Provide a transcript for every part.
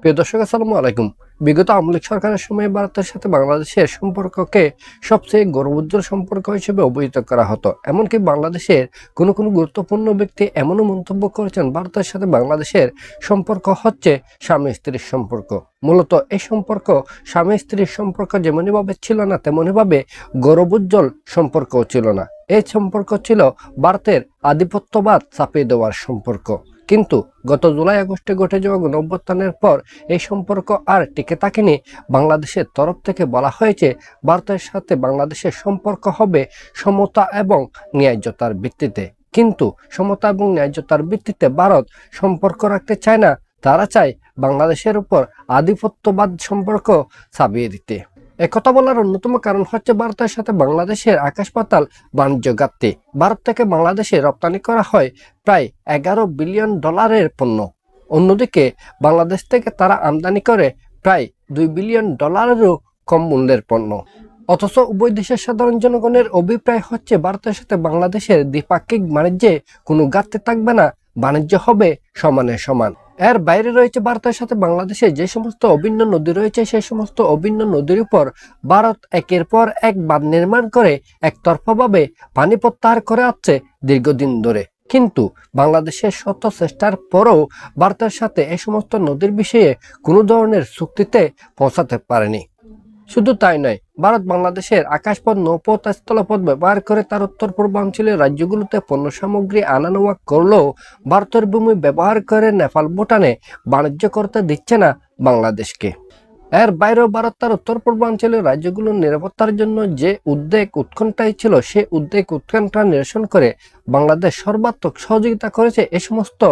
প্রিয় দর্শক, আসসালামু আলাইকুম। বিগত আওয়ামী লীগ সরকারের সময় ভারতের সাথে বাংলাদেশের সম্পর্ককে সবচেয়ে গৌরবোজ্জ্বল সম্পর্ক হিসেবে অভিহিত করা হতো। এমনকি বাংলাদেশের কোনো গুরুত্বপূর্ণ ব্যক্তি এমনও মন্তব্য করেছেন, ভারতের সাথে বাংলাদেশের সম্পর্ক হচ্ছে স্বামী স্ত্রীর সম্পর্ক। মূলত এই সম্পর্ক স্বামী স্ত্রীর সম্পর্ক যেমনইভাবে ছিল না, তেমনইভাবে গৌরবোজ্জ্বল সম্পর্কও ছিল না। এই সম্পর্ক ছিল ভারতের আধিপত্যবাদ চাপিয়ে দেওয়ার সম্পর্ক। কিন্তু গত জুলাই আগস্টে ঘটে যাওয়া গণঅভ্যুত্থানের পর এই সম্পর্ক আর টিকে থাকেনি। বাংলাদেশের তরফ থেকে বলা হয়েছে ভারতের সাথে বাংলাদেশের সম্পর্ক হবে সমতা এবং ন্যায্যতার ভিত্তিতে। কিন্তু সমতা এবং ন্যায্যতার ভিত্তিতে ভারত সম্পর্ক রাখতে চায় না, তারা চায় বাংলাদেশের উপর আধিপত্যবাদ সম্পর্ক চাপিয়ে দিতে। একথা বলার অন্যতম কারণ হচ্ছে ভারতের সাথে বাংলাদেশের আকাশ পাতাল বাণিজ্য ঘাটতি। ভারত থেকে বাংলাদেশে রপ্তানি করা হয় প্রায় 11 বিলিয়ন ডলারের পণ্য। অন্যদিকে বাংলাদেশ থেকে তারা আমদানি করে প্রায় 2 বিলিয়ন ডলারেরও কম মূল্যের পণ্য। অথচ উভয় দেশের সাধারণ জনগণের অভিপ্রায় হচ্ছে ভারতের সাথে বাংলাদেশের দ্বিপাক্ষিক বাণিজ্যে কোনো ঘাটতি থাকবে না, বাণিজ্য হবে সমানে সমান। এর বাইরে রয়েছে ভারতের সাথে বাংলাদেশে যে সমস্ত অভিন্ন নদী রয়েছে, সেই সমস্ত অভিন্ন নদীর উপর ভারত একের পর এক বাঁধ নির্মাণ করে একতরফাভাবে পানি প্রত্যাহার করে আসছে দীর্ঘদিন ধরে। কিন্তু বাংলাদেশের শত চেষ্টার পরেও ভারতের সাথে এই সমস্ত নদীর বিষয়ে কোনো ধরনের চুক্তিতে পৌঁছাতে পারেনি। শুধু তাই নয়, ভারত বাংলাদেশের আকাশপথ, নৌপথ, স্থলপথ ব্যবহার করে তার উত্তর পূর্বাঞ্চলীয় রাজ্যগুলোতে পণ্য সামগ্রী আনা নেওয়া করলেও ভারতের ভূমি ব্যবহার করে নেপাল, ভুটানে বাণিজ্য করতে দিচ্ছে না বাংলাদেশকে। এর বাইরেও ভারত তার উত্তর পূর্বাঞ্চলীয় রাজ্যগুলোর নিরাপত্তার জন্য যে উদ্বেগ উৎকণ্ঠায় ছিল, সে উদ্বেগ উৎকণ্ঠা নিরসন করে বাংলাদেশ সর্বাত্মক সহযোগিতা করেছে এ সমস্ত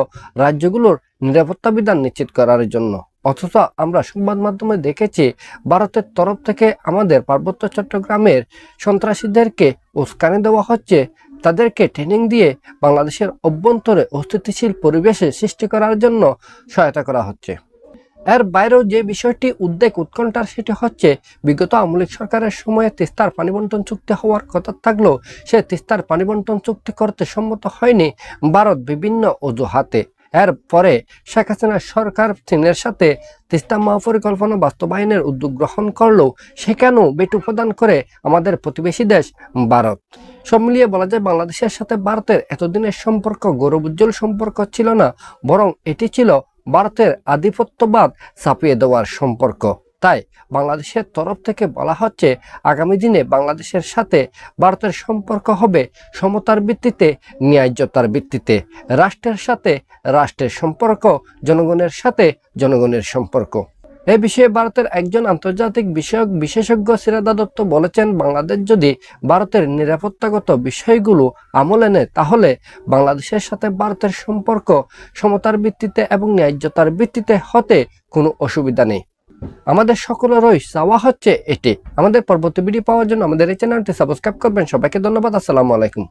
রাজ্যগুলোর নিরাপত্তা বিধান নিশ্চিত করার জন্য। অথচ আমরা সংবাদ মাধ্যমে দেখেছি ভারতের তরফ থেকে আমাদের পার্বত্য চট্টগ্রামের সন্ত্রাসীদেরকে উস্কানি দেওয়া হচ্ছে, তাদেরকে ট্রেনিং দিয়ে বাংলাদেশের অভ্যন্তরে অস্থিতিশীল পরিবেশে সৃষ্টি করার জন্য সহায়তা করা হচ্ছে। এর বাইরেও যে বিষয়টি উদ্বেগ উৎকণ্ঠার, সেটি হচ্ছে বিগত আওয়ামী লীগ সরকারের সময়ে তিস্তার পানি বন্টন চুক্তি হওয়ার কথা থাকলেও সে তিস্তার পানি বন্টন চুক্তি করতে সম্মত হয়নি ভারত বিভিন্ন অজুহাতে। এর পরে শেখ হাসিনার সরকার চীনের সাথে তিস্তা মহাপরিকল্পনা বাস্তবায়নের উদ্যোগ গ্রহণ করলেও সেখানেও বেটু প্রদান করে আমাদের প্রতিবেশী দেশ ভারত। সব মিলিয়ে বলা যায় বাংলাদেশের সাথে ভারতের এতদিনের সম্পর্ক গৌরবোজ্জ্বল সম্পর্ক ছিল না, বরং এটি ছিল ভারতের আধিপত্যবাদ চাপিয়ে দেওয়ার সম্পর্ক। তাই বাংলাদেশের তরফ থেকে বলা হচ্ছে আগামী দিনে বাংলাদেশের সাথে ভারতের সম্পর্ক হবে সমতার ভিত্তিতে, ন্যায্যতার ভিত্তিতে। রাষ্ট্রের সাথে রাষ্ট্রের সম্পর্ক, জনগণের সাথে জনগণের সম্পর্ক। এই বিষয়ে ভারতের একজন আন্তর্জাতিক বিষয়ক বিশেষজ্ঞ শ্রীরাধা দত্ত বলেছেন, বাংলাদেশ যদি ভারতের নিরাপত্তাগত বিষয়গুলো আমলে নেয়, তাহলে বাংলাদেশের সাথে ভারতের সম্পর্ক সমতার ভিত্তিতে এবং ন্যায্যতার ভিত্তিতে হতে কোনো অসুবিধা নেই। আমাদের সকলেরই চাওয়া হচ্ছে এটি। আমাদের পরবর্তী ভিডিও পাওয়ার জন্য আমাদের এই চ্যানেলটি সাবস্ক্রাইব করবেন। সবাইকে ধন্যবাদ। আসসালামু আলাইকুম।